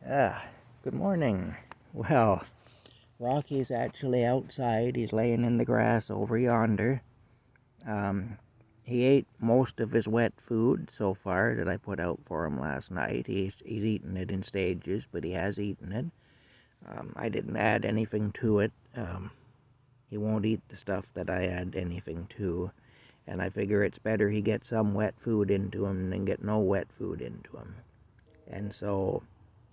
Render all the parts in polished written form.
Good morning. Well, Rocky's actually outside. He's laying in the grass over yonder. He ate most of his wet food so far that I put out for him last night. He's eaten it in stages, but he has eaten it. I didn't add anything to it. He won't eat the stuff that I add anything to. And I figure it's better he get some wet food into him than get no wet food into him. And so,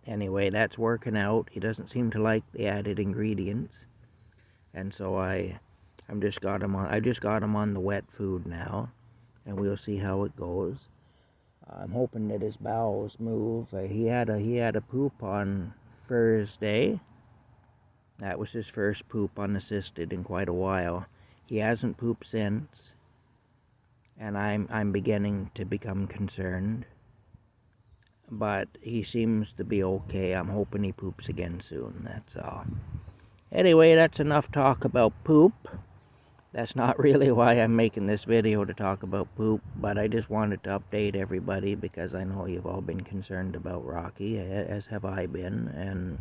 anyway, that's working out. He doesn't seem to like the added ingredients. And so I just got him on the wet food now, and we'll see how it goes. I'm hoping that his bowels move. He had a poop on Thursday. That was his first poop unassisted in quite a while. He hasn't pooped since, and I'm beginning to become concerned. But he seems to be okay. I'm hoping he poops again soon, that's all. Anyway, that's enough talk about poop. That's not really why I'm making this video, to talk about poop, but I just wanted to update everybody because I know you've all been concerned about Rocky, as have I been, and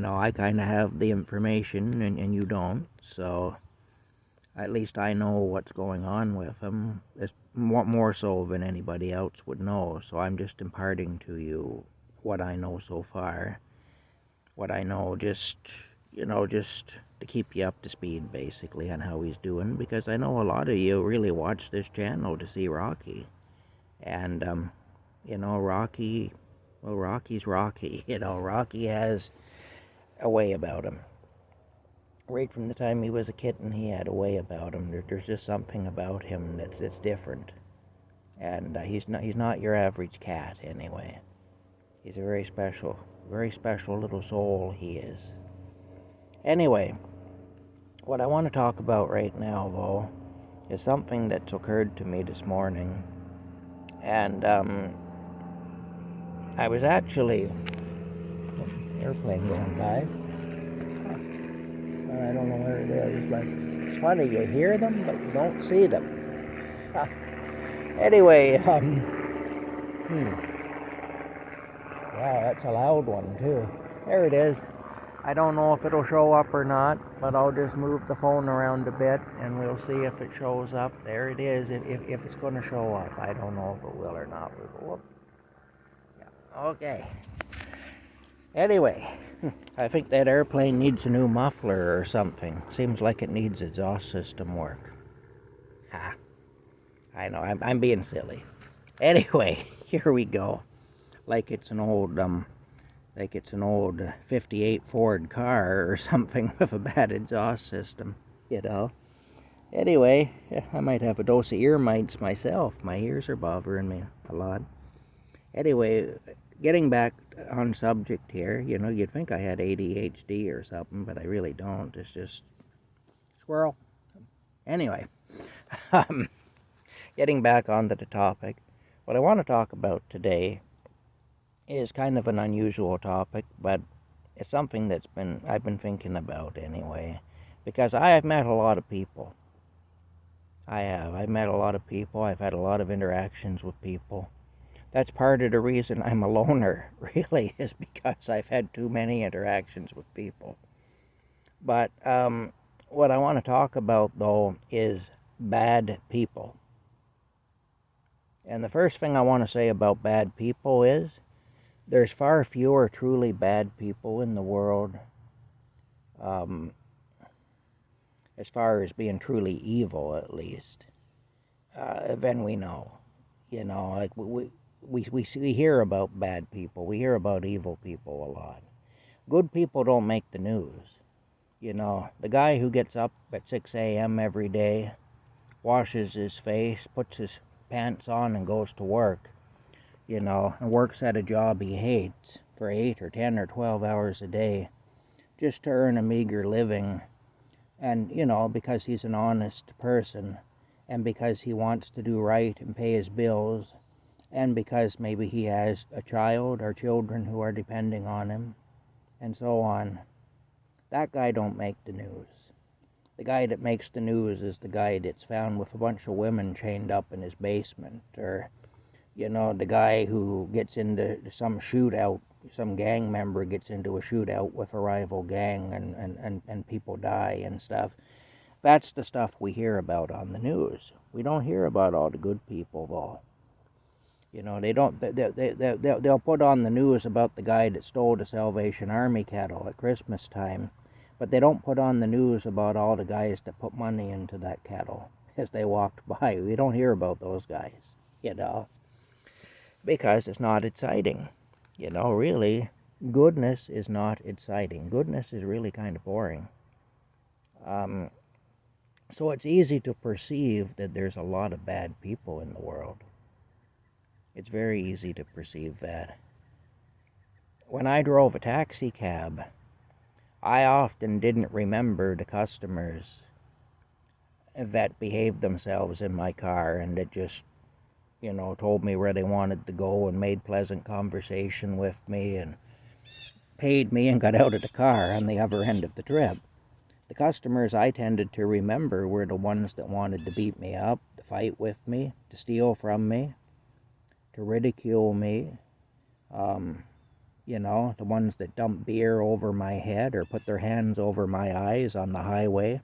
I kind of have the information and you don't, so at least I know what's going on with him. It's more so than anybody else would know, so I'm just imparting to you what I know so far. What I know, just to keep you up to speed, basically, on how he's doing, because I know a lot of you really watch this channel to see Rocky. And, Rocky, well, Rocky's Rocky. Rocky has a way about him. Right from the time he was a kitten, he had a way about him. There's just something about him that's different. And he's not your average cat, anyway. He's a very special little soul, he is. Anyway, what I want to talk about right now, though, is something that's occurred to me this morning. And I was actually... airplane going by. I don't know where it is, but it's funny, you hear them, but you don't see them. Anyway, wow, that's a loud one, too. There it is. I don't know if it'll show up or not, but I'll just move the phone around a bit, and we'll see if it shows up. There it is, if it's going to show up. I don't know if it will or not. Yeah. Okay. Anyway, I think that airplane needs a new muffler or something. Seems like it needs exhaust system work. I know, I'm being silly. Anyway, here we go. Like it's an old 58 Ford car or something with a bad exhaust system, Anyway, I might have a dose of ear mites myself. My ears are bothering me a lot. Anyway, getting back on subject here, you'd think I had ADHD or something, but I really don't. It's just squirrel. Anyway, getting back onto the topic, what I want to talk about today is kind of an unusual topic, but it's something I've been thinking about anyway, because I have met a lot of people. I've met a lot of people. I've had a lot of interactions with people. That's part of the reason I'm a loner, really, is because I've had too many interactions with people. But what I want to talk about, though, is bad people. And the first thing I want to say about bad people is there's far fewer truly bad people in the world, as far as being truly evil, at least, than we know. Like we hear about bad people. We hear about evil people a lot. Good people don't make the news. The guy who gets up at 6 a.m. every day, washes his face, puts his pants on and goes to work, and works at a job he hates for 8 or 10 or 12 hours a day just to earn a meager living. And, because he's an honest person, and because he wants to do right and pay his bills, and because maybe he has a child or children who are depending on him, and so on. That guy don't make the news. The guy that makes the news is the guy that's found with a bunch of women chained up in his basement, or, the guy who gets into some shootout some gang member gets into a shootout with a rival gang and people die and stuff. That's the stuff we hear about on the news. We don't hear about all the good people, though. You know, they'll put on the news about the guy that stole the Salvation Army cattle at Christmas time, but they don't put on the news about all the guys that put money into that cattle as they walked by. We don't hear about those guys, you know, because it's not exciting. You know, really, goodness is not exciting. Goodness is really kind of boring. So it's easy to perceive that there's a lot of bad people in the world. It's very easy to perceive that. When I drove a taxi cab, I often didn't remember the customers that behaved themselves in my car and that just, you know, told me where they wanted to go and made pleasant conversation with me and paid me and got out of the car on the other end of the trip. The customers I tended to remember were the ones that wanted to beat me up, to fight with me, to steal from me, to ridicule me, you know, the ones that dump beer over my head or put their hands over my eyes on the highway,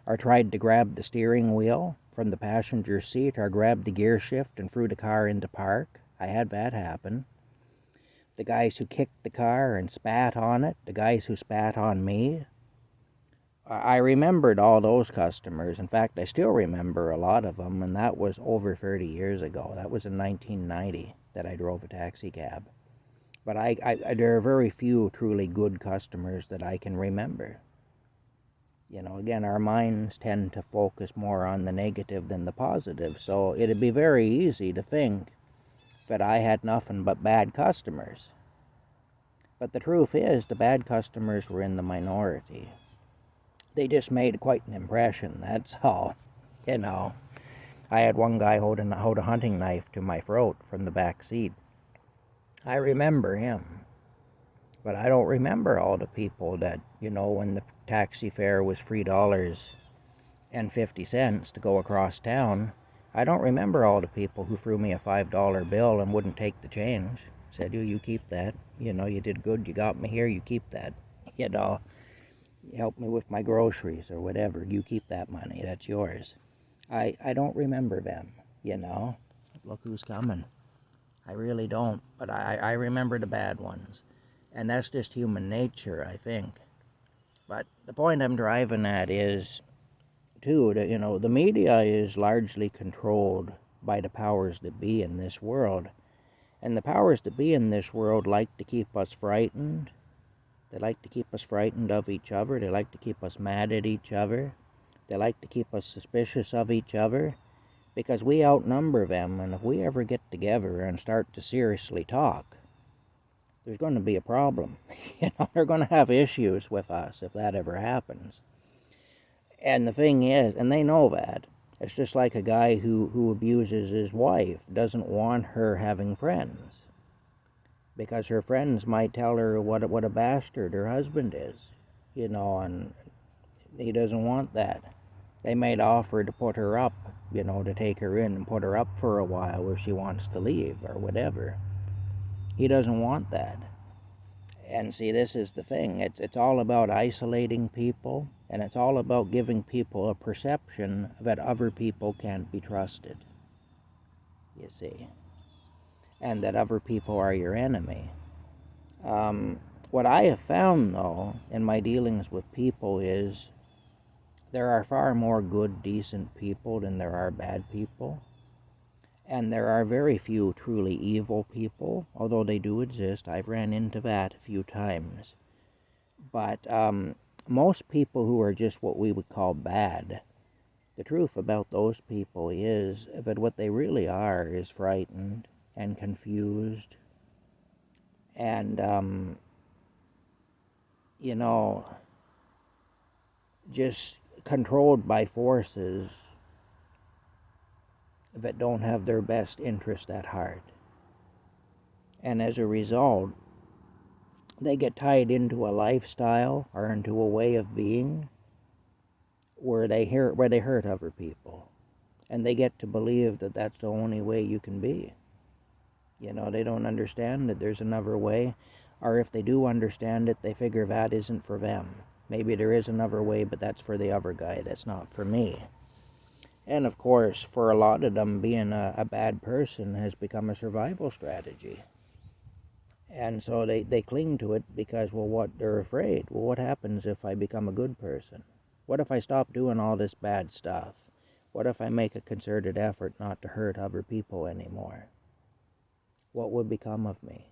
or tried to grab the steering wheel from the passenger seat, or grab the gear shift and threw the car into park. I had that happen. The guys who kicked the car and spat on it, the guys who spat on me. I remembered all those customers. In fact, I still remember a lot of them, and that was over 30 years ago. That was in 1990 that I drove a taxi cab. But there are very few truly good customers that I can remember. You know, again, our minds tend to focus more on the negative than the positive, so it'd be very easy to think that I had nothing but bad customers. But the truth is, the bad customers were in the minority. They just made quite an impression, that's all. You know, I had one guy hold a hunting knife to my throat from the back seat. I remember him. But I don't remember all the people that, you know, when the taxi fare was $3.50 to go across town, I don't remember all the people who threw me a $5 bill and wouldn't take the change. Said, you keep that. You know, you did good. You got me here. You keep that. You know, you helped me with my groceries or whatever. You keep that money. That's yours. I don't remember them, you know. Look who's coming. I really don't. But I remember the bad ones. And that's just human nature, I think. But the point I'm driving at is, too, that, you know, the media is largely controlled by the powers that be in this world. And the powers that be in this world like to keep us frightened. They like to keep us frightened of each other. They like to keep us mad at each other. They like to keep us suspicious of each other. Because we outnumber them, and if we ever get together and start to seriously talk, there's going to be a problem. You know, they're going to have issues with us if that ever happens. And the thing is, and they know that, it's just like a guy who abuses his wife, doesn't want her having friends. Because her friends might tell her what a bastard her husband is. You know, and he doesn't want that. They might offer to put her up, you know, to take her in and put her up for a while if she wants to leave or whatever. He doesn't want that. And see, this is the thing. It's all about isolating people, and it's all about giving people a perception that other people can't be trusted. You see. And that other people are your enemy. What I have found, though, in my dealings with people is there are far more good, decent people than there are bad people. And there are very few truly evil people, although they do exist. I've ran into that a few times. But most people who are just what we would call bad, the truth about those people is that what they really are is frightened and confused and, you know, just controlled by forces that don't have their best interest at heart. And as a result, they get tied into a lifestyle or into a way of being where they hurt other people. And they get to believe that that's the only way you can be. You know, they don't understand that there's another way. Or if they do understand it, they figure that isn't for them. Maybe there is another way, but that's for the other guy. That's not for me. And of course, for a lot of them, being a bad person has become a survival strategy. And so they cling to it because, well, what they're afraid. Well, what happens if I become a good person? What if I stop doing all this bad stuff? What if I make a concerted effort not to hurt other people anymore? What would become of me?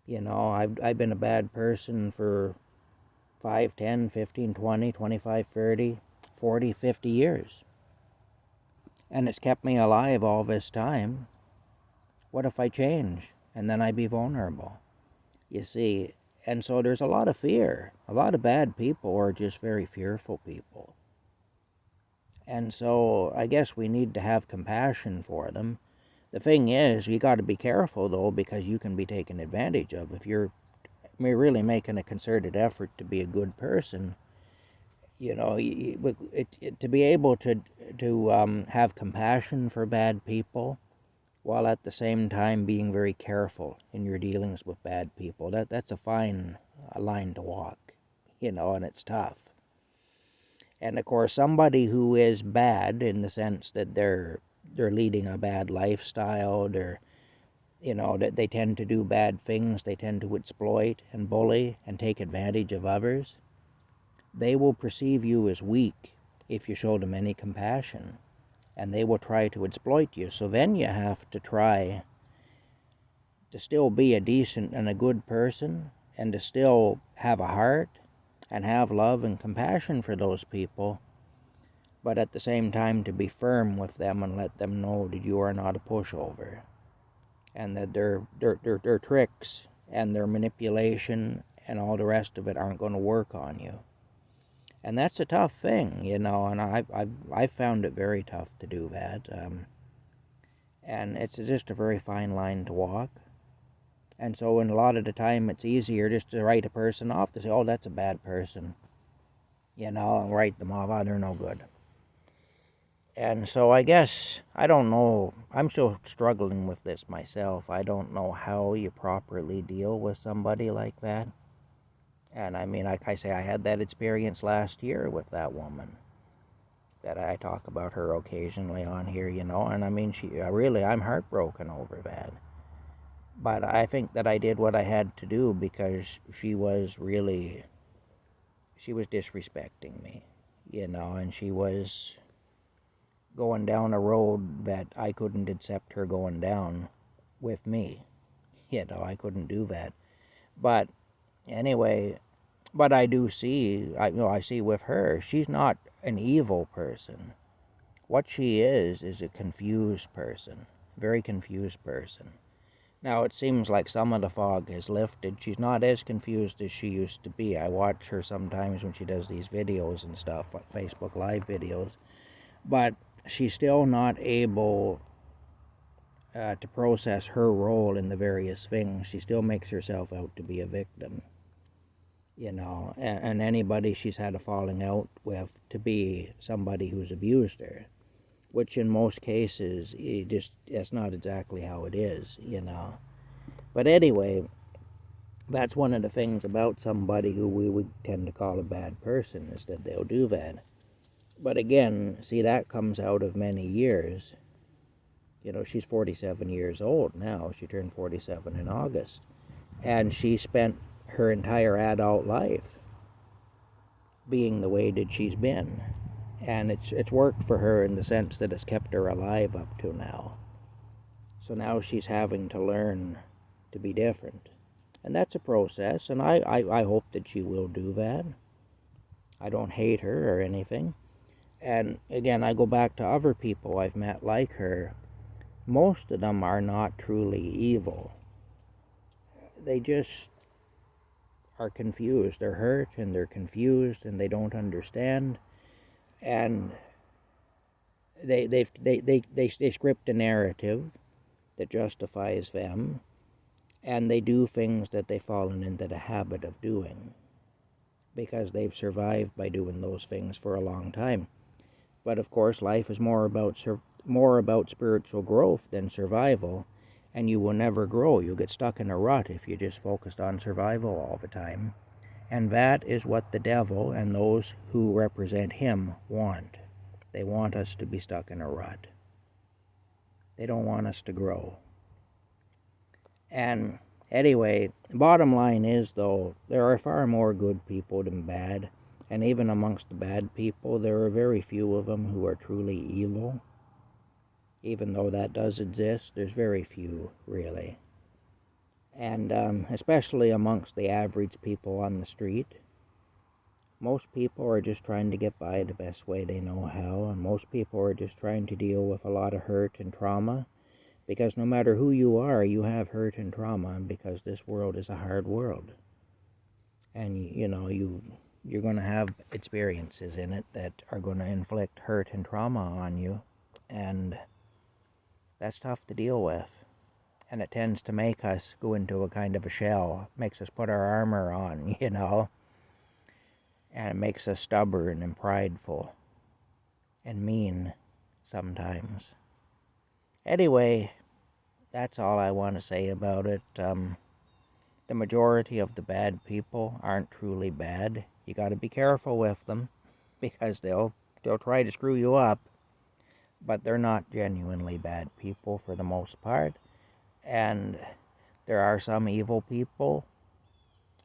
You know, I've been a bad person for 5, 10, 15, 20, 25, 30, 40, 50 years. And it's kept me alive all this time. What if I change? And then I'd be vulnerable. You see, and so there's a lot of fear. A lot of bad people are just very fearful people. And so I guess we need to have compassion for them. The thing is, you got to be careful, though, because you can be taken advantage of. If you're really making a concerted effort to be a good person, you know, to be able to have compassion for bad people, while at the same time being very careful in your dealings with bad people. That's a fine line to walk, you know, and it's tough. And of course, somebody who is bad in the sense that they're leading a bad lifestyle, that they tend to do bad things, they tend to exploit and bully and take advantage of others, they will perceive you as weak if you show them any compassion. And they will try to exploit you. So then you have to try to still be a decent and a good person, and to still have a heart and have love and compassion for those people, but at the same time to be firm with them and let them know that you are not a pushover, and that their tricks and their manipulation and all the rest of it aren't going to work on you. And that's a tough thing, you know, and I've found it very tough to do that. And it's just a very fine line to walk. And so in a lot of the time, it's easier just to write a person off, to say, oh, that's a bad person, you know, and write them off. Oh, they're no good. And so I guess, I don't know, I'm still struggling with this myself. I don't know how you properly deal with somebody like that. And I mean, like I say, I had that experience last year with that woman that I talk about her occasionally on here, you know, and I mean, I'm heartbroken over that. But I think that I did what I had to do, because she was disrespecting me, you know, and she was going down a road that I couldn't accept her going down with me. You know, I couldn't do that. But anyway, but I do see, I see with her, she's not an evil person. What she is a confused person, very confused person. Now, it seems like some of the fog has lifted. She's not as confused as she used to be. I watch her sometimes when she does these videos and stuff, like Facebook Live videos. But she's still not able to process her role in the various things. She still makes herself out to be a victim, you know, and anybody she's had a falling out with to be somebody who's abused her, which in most cases, that's not exactly how it is, you know. But anyway, that's one of the things about somebody who we would tend to call a bad person, is that they'll do that. But again, see, that comes out of many years. You know, she's 47 years old now. She turned 47 in August. And she spent her entire adult life being the way that she's been. And it's worked for her in the sense that it's kept her alive up to now. So now she's having to learn to be different. And that's a process, and I hope that she will do that. I don't hate her or anything. And again, I go back to other people I've met like her. Most of them are not truly evil. They just are confused. They're hurt and they're confused and they don't understand. And they script a narrative that justifies them, and they do things that they've fallen into the habit of doing because they've survived by doing those things for a long time. But of course, life is more about spiritual growth than survival, and you will never grow. You'll get stuck in a rut if you just focused on survival all the time. And that is what the devil and those who represent him want. They want us to be stuck in a rut. They don't want us to grow. And anyway, the bottom line is, though, there are far more good people than bad. And even amongst the bad people, there are very few of them who are truly evil. Even though that does exist, there's very few, really. And especially amongst the average people on the street, most people are just trying to get by the best way they know how, and most people are just trying to deal with a lot of hurt and trauma, because no matter who you are, you have hurt and trauma, because this world is a hard world. And, you know, you're going to have experiences in it that are going to inflict hurt and trauma on you, and that's tough to deal with. And it tends to make us go into a kind of a shell, makes us put our armor on, you know, and it makes us stubborn and prideful and mean sometimes. Anyway, that's all I want to say about it. The majority of the bad people aren't truly bad. You got to be careful with them, because they'll try to screw you up, but they're not genuinely bad people for the most part. And there are some evil people,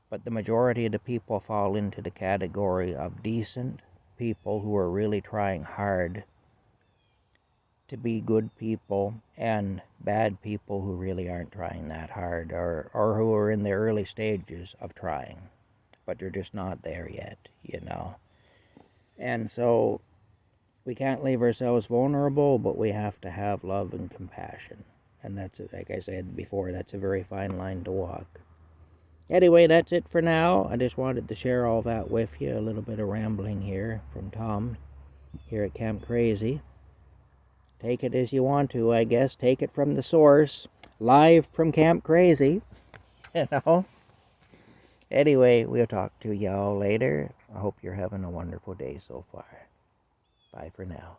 but the majority of the people fall into the category of decent people who are really trying hard to be good people, and bad people who really aren't trying that hard, or who are in the early stages of trying, but they're just not there yet, you know. And so we can't leave ourselves vulnerable, but we have to have love and compassion. And that's, like I said before, that's a very fine line to walk. Anyway, that's it for now. I just wanted to share all that with you. A little bit of rambling here from Tom here at Camp Crazy. Take it as you want to, I guess. Take it from the source. Live from Camp Crazy. You know? Anyway, we'll talk to y'all later. I hope you're having a wonderful day so far. Bye for now.